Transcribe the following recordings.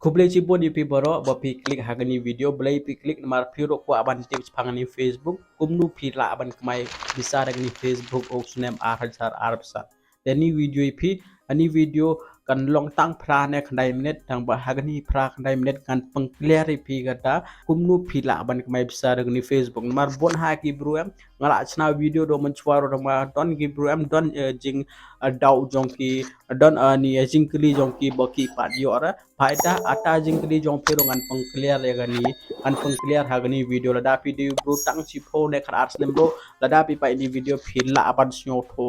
Kublai cipo di pi baro ba pi klik hagani video belai pi klik mar pi ro ko aban tips pangani Facebook kumnu pi la aban kmai bisa dagni Facebook ok sunem arhajar arbsa deni video pi ani video kan long tang pra ne khandai minute tang ba hagani pra khandai minute kan pengclear pi gata kumnu pi la aban kmai bisa dagni Facebook mar bon ha ki bro em ngala chna video do menchwaro ma don ki bro em don jing dau jongki don ni jingkli jongki boki pat yo ara faida ata jingkli jong pero ngan peng clear ya gani an peng clear ha gani video la dapi di bro tang chi pho ne khar ars nem bro la dapi pa ini video phila apan snyo tho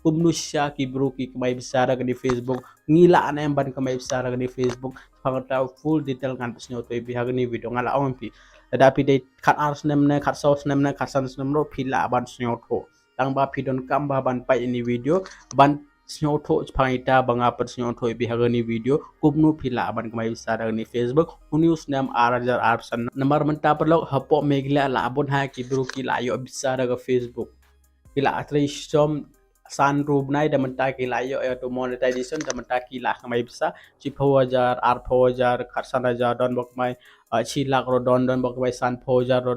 kumnu sya ki bro ki kmai bisara gani Facebook ngila an em ban kmai bisara gani Facebook phangata full detail ngan snyo to bi ha gani video ngala on pi la dapi de khat ars nem ne khat saus nem ne khat sans nem ro phila apan snyo tho tang ba pidon kam ba ban pa ini video ban snyo tho phaita banga par snyo tho bi hagani video kumnu phila ban kmai bisara ni Facebook news nam arajar arsan namar menta par lok hapo megla la abon ha ki bru ki la yo bisara ga Facebook kila atri som san rub nai da menta ki la yo to monetization da menta ki la kmai bisa chi 4000 ar 4000 kharsan hajar don bok mai chi lak ro don bok mai san 4000 ro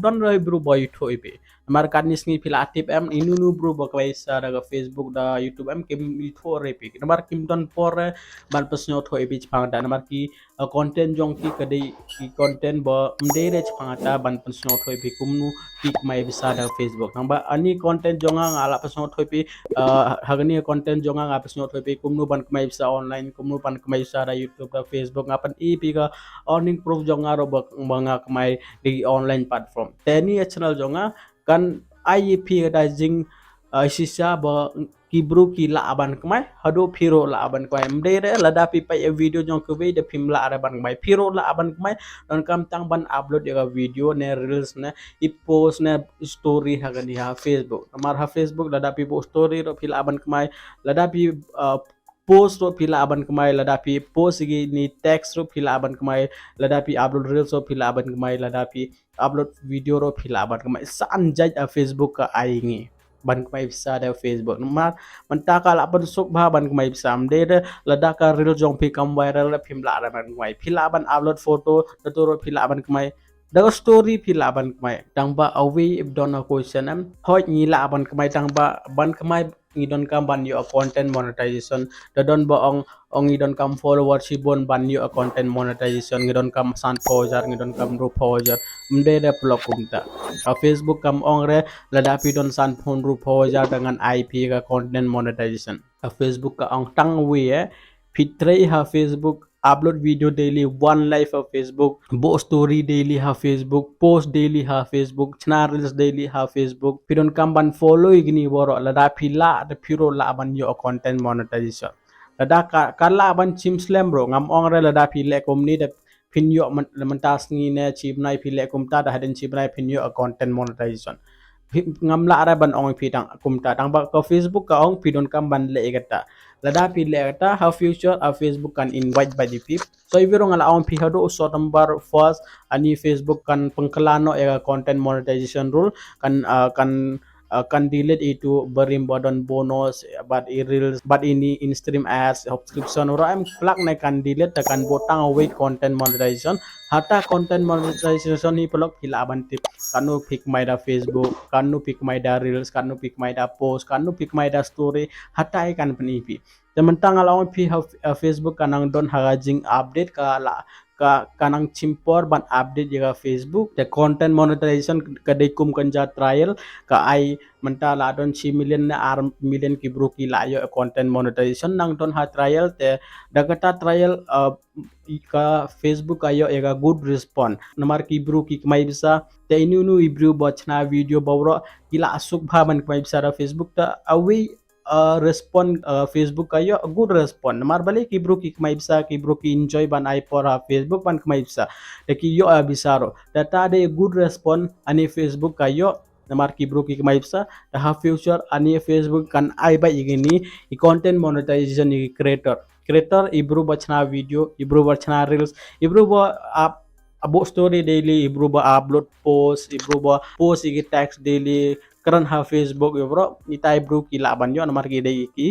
don roi bru boy tho ibe mar kan nisngi pila aktif em inunu bro bok mai sa daga Facebook da YouTube em kim mi tho re pi mar kim don por ban pesnyo tho ibe chpang da mar ki content jong ki kadai ki content ba mde re chpang ta ban pesnyo tho ibe kumnu pik mai bisa da Facebook nang ba ani content jonga ngala pesnyo tho ibe hagani content jonga nga pesnyo tho ibe kumnu ban mai bisa online kumnu ban mai bisa da YouTube da Facebook ngapan i pi ga earning proof jonga ro banga mai di online platform teni channel jonga kan IEP da jing sisa ba kibru ki la aban kmai hado phiro la aban kmai mde re la da pi pa video jong ko be de phim la aban kmai phiro la aban kmai don kam tang ban upload ya video ne reels ne I post ne story ha gani ha Facebook mar ha Facebook la da pi post story ro phil aban kmai la da pi post ro phila aban kmai la da pi post gi ni text ro phila aban kmai la da pi upload reels ro phila aban kmai la da pi upload video ro phila aban kmai san jaj a Facebook ka ai ngi ban kmai bisa da Facebook mar manta ka la ban sok ba ban kmai bisa amde de la da ka reel jong pi kam viral la phim la ban kmai phila aban upload photo to ro phila aban kmai da story phila aban kmai tang ba awi if don a question am hoi ni la aban kmai tang ba ban kmai ngi don kam ban yo content monetization da don ba ong ngi don kam followership bon ban yo content monetization ngi don kam san 4000 ngi don kam ro 4000 mde de plok kumta Facebook kam ong re la da pi don san phone ru 4000 dengan IP ka content monetization Facebook ka ong tang wi Trei ha Facebook upload video daily one life of Facebook bo story daily ha Facebook post daily ha Facebook chna reels daily ha Facebook pidon kamban follow igni boro la da phila da phiro la ban yo content monetization la da kala ban chim slam bro ngam ong re la da phile kom ni da phin yo man tas ni ne chip nai phile kom ta da haden chip nai phin yo content monetization ngam la ara ban ong phitang kumta tang ba ko Facebook ka ong pidon kam ban le egata lada pi le egata how future a Facebook kan invite by the pip so ibiro ngala ong pi hado so number first ani Facebook kan pengkelano ega content monetization rule kan delete itu berim badon bonus but reels but ini in stream ads subscription ora am plug na kan delete kan botang wait content monetization hata content monetization ni plug pila abantip kanu pick my da Facebook kanu pick my da reels kanu pick my da post kanu pick my da story hata kan penipi tementang alawon pi Facebook kanang don harajing update ka kanang chimpor ban update jaga Facebook the content monetization kadai kum kanja trial ka ai menta la don 6 million na ar million ki bro ki la yo content monetization nang don ha trial te dagata trial ka Facebook ayo ega good response namar ki bro ki mai bisa te inunu ibru bochna video bawro kila asuk bhaban mai bisa ra Facebook ta awi respond Facebook kayo a good respond mar bali ki bro ki mai bisa ki bro ki enjoy ban ai por ha Facebook ban mai bisa de ki yo bisaro data de good respond ani Facebook kayo namar ki bro ki mai bisa da ha future ani Facebook kan ai ba igini I content monetization I creator ibru bachna video ibru bachna reels ibru ba abo story daily ibru ba upload post ibru ba post igi text daily karan ha Facebook ibro itai bro ki laban yo namar ki dei ki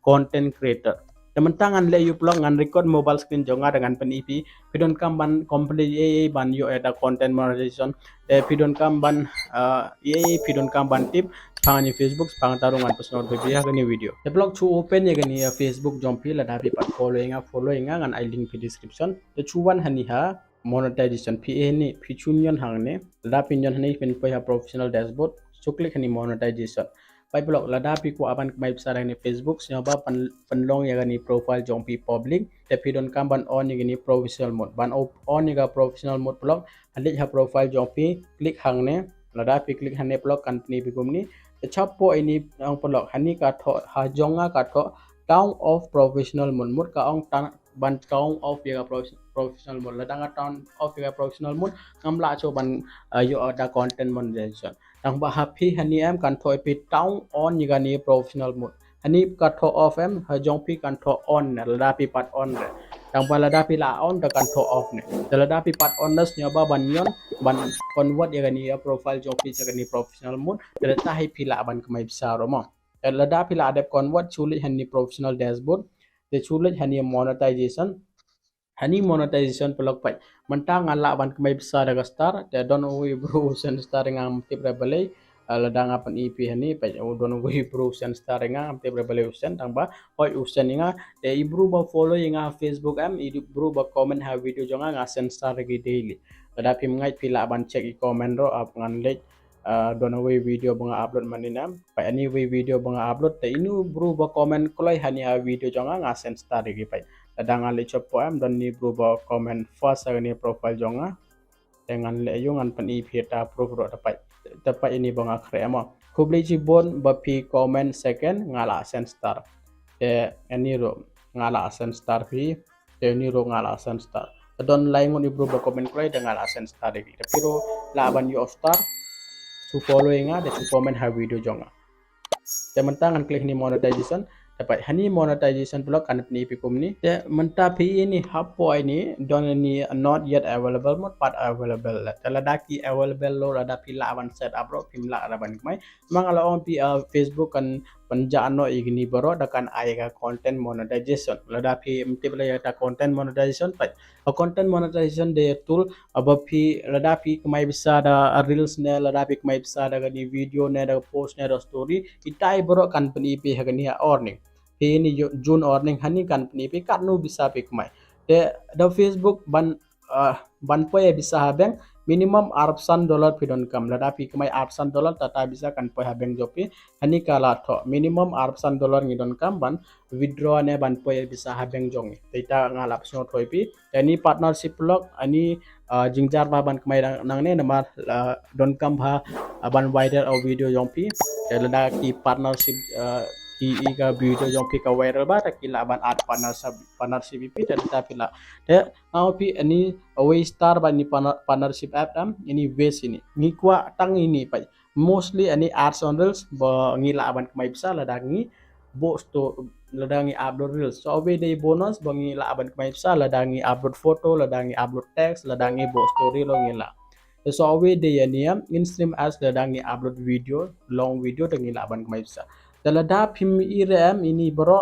content creator tementang an le yu plong ngan record mobile screen jonga dengan penipi pidon kam ban complete ban yo ada content monetization pidon kam ban pidon kam ban tip pangani Facebook pangtarungan personal bibiya gani video the blog chu open ya gani Facebook jompi la dapi pat following ngan I link di description the chu wan hani ha monetization PA ni pichunion hangne la pinyon hani pen ha professional dashboard so click hani monetization pai blog la dapi ko aban mai besar ni Facebook nyoba penlong ya gani profile jompi public te pidon kam ban on ya gani professional mode ban on ya professional mode blog alik ha profile jompi click hangne la dapi click hanne blog company bigum ni chapo ini ang blog hani ka tho ha jonga ka tho town of professional mode ka ong ban town of ya professional mode ladang town of ya professional mode ngamla cho ban yo ada content monetization tang ba happy hani em kan thoi pi town on ni gani professional mode hani ka tho off em ha jong pi kan tho on lada pi pat on tang ba lada pi la on da kan tho off ne lada pi pat on nas nyoba ban yon ban convert ya gani profile jong pi gani professional mode da ta hi pi la ban kamai bisa ro mo lada pi la adep convert chuli hani professional dashboard de chuli hani monetization hani monetization pelok pai mentang ala ban kemai besar daga star te don we bro sen star ngam tip rebele ladang apan ep hani pai don we bro sen star ngam tip rebele usen tangba hoi usen nga te ibru ba follow nga Facebook am ibru ba comment ha video jonga nga sen star gi daily ada pim ngai pila ban check i comment ro ap ngan lek don we video banga upload manina pai ani we video banga upload te inu bru ba comment kolai hani ha video jonga nga sen star gi pai dangan le chop am don ni berubah comment first ni profile jonga dengan le yungan pen ip ta pro dapat ini bang akhre ama kubli jibon bapi comment second ngala sen star ini ro ngala sen star fi ini ro ngala sen star don lain ngon berubah comment krai dengan ngala sen star lagi tapi ro laban yo star su following ada su comment ha video jonga teman-teman klik ni monetization dapat hani monetization blog kan ni pikum ni te mentapi ini hapo ini don ni not yet available mot part available tala daki available lo ada pila awan set up ro pimla raban mai mangala on pi Facebook kan penjano igni baro dakan aiga content monetization lada pi mtibla ya content monetization pai content monetization de tool abapi lada pi kemai bisa da reels ne lada pi kemai bisa da ni video ne da post ne da story itai baro company pi hagani earning ini June earning hani company pi kanu bisa pi kemai de Facebook ban poya bisa habeng minimum $100 pidon kam lada pi kemai $100 tata bisa kan poya habeng jopi hani kala tho minimum $100 ngidon kam ban withdraw ne ban poya bisa habeng jong kita ngalap so thoi pi ini partnership blog ani jingjar ba ban kemai nang ne namar don kam ba ban wider au video jong pi lada ki partnership ki ka video jong pi ka viral ba ta kila ban art partnership pi ta pila te au pi ani away star ba ni partnership app am ini base ini ngi kwa tang ini pai mostly ani ads on reels ba ngi la ban kemai bisa la dangi bo sto la dangi upload reels so away day bonus ba ngi la ban kemai bisa la dangi upload photo la dangi upload text la dangi bo story lo ngi la so away day ani in stream as la dangi upload video long video ta ngi la ban kemai bisa dalada pim irem ini bro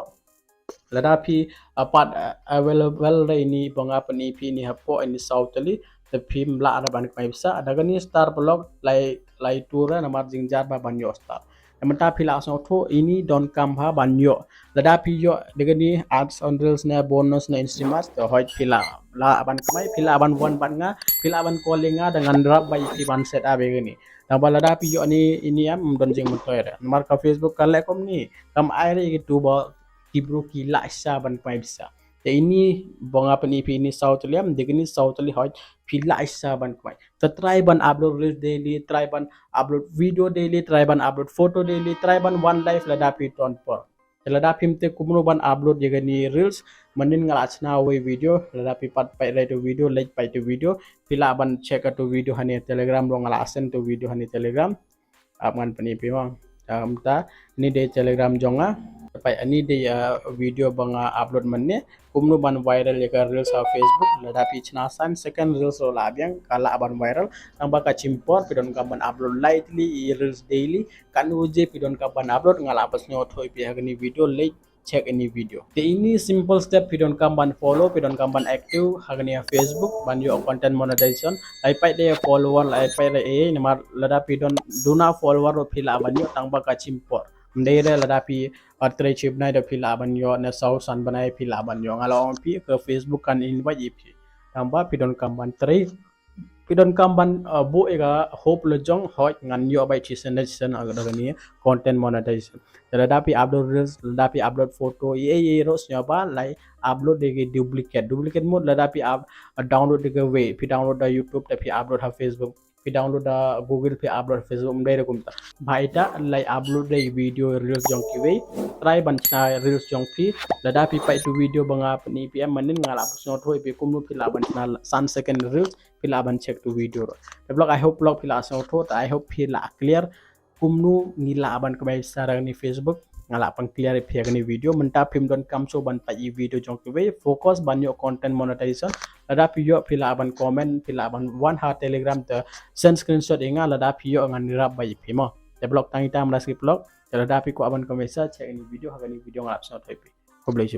ladapi part available ini banga pani pi ni hapo ini sautali the pim la ada ban kai bisa ada gani star blog lai tura na marjing jar ba banyo star emata pila so tho ini don kam ha banyo ladapi yo degani ads on reels na bonus na instimas to hoi pila la ban kai pila ban one ban nga pila ban calling nga dengan drop by pi ban set abe gani tambah ladapi yo ini am don jing mentoy marka Facebook kale kom ni kam aire gitu ba kibro kila isa ban pai bisa te ini bonga pani pi ini sautliam degini sautli hoy pila isa ban pai to try ban upload reels daily try ban upload video daily try ban upload photo daily try ban one life lada pi ton por lada pim te kumno ban upload degani reels manin ngalachna we video lada pi pat pai re to video like pai to video pila ban check to video hani telegram ro ngala asen to video hani telegram aman pani pi wang ta ni de telegram jonga pai ani de video banga upload manne kumno ban viral ya reels sa Facebook lada pi chna san second reels ro labyang kala ban viral ang baka chimpor pidon ka ban upload lightly reels daily kan uje pidon ka ban upload ngala pas nyo thoi pi agni video like check any video. The ini simple step pidon kam ban follow pidon kam ban active hagani Facebook ban yo content monetization lai pai de follower lai pai de namar lada pidon duna follower ro phila ban yo tang ba ka chimpor mdere lada pi Trei chip nai de phila ban yo na sau san banai phila ban yo ngalo pi ke Facebook kan invite ip tamba pidon kam ban Trei pidon kamban bu ega hope lejong hoj ngan yo by chisenation agani content monetization dapi upload reels dapi upload photo ye ros nyoba lai upload de duplicate mode dapi download de way pi download da YouTube tapi upload ha Facebook pi download da Google pi upload Facebook mdai rekum ta baita lai upload de video reels jong ki way try ban chna reels jong pi dapi pai tu video banga ni pi manin ngala pusno thoi pi kumnu pi la ban chna san second reels pila ban check to video the blog I hope blog pila so thot I hope pila clear kumnu ngila ban kemai sarang ni Facebook ngala pang clear phe ni video menta phim don kam so ban pa i video jong ke way focus ban yo content monetization lada piyo pila ban comment pila ban one heart telegram the send screenshot inga lada piyo ngan rap bai phimo the blog tang tam la script blog lada pi ko ban kemai sa check ni video ha ni video ngala so thoi pi ko blai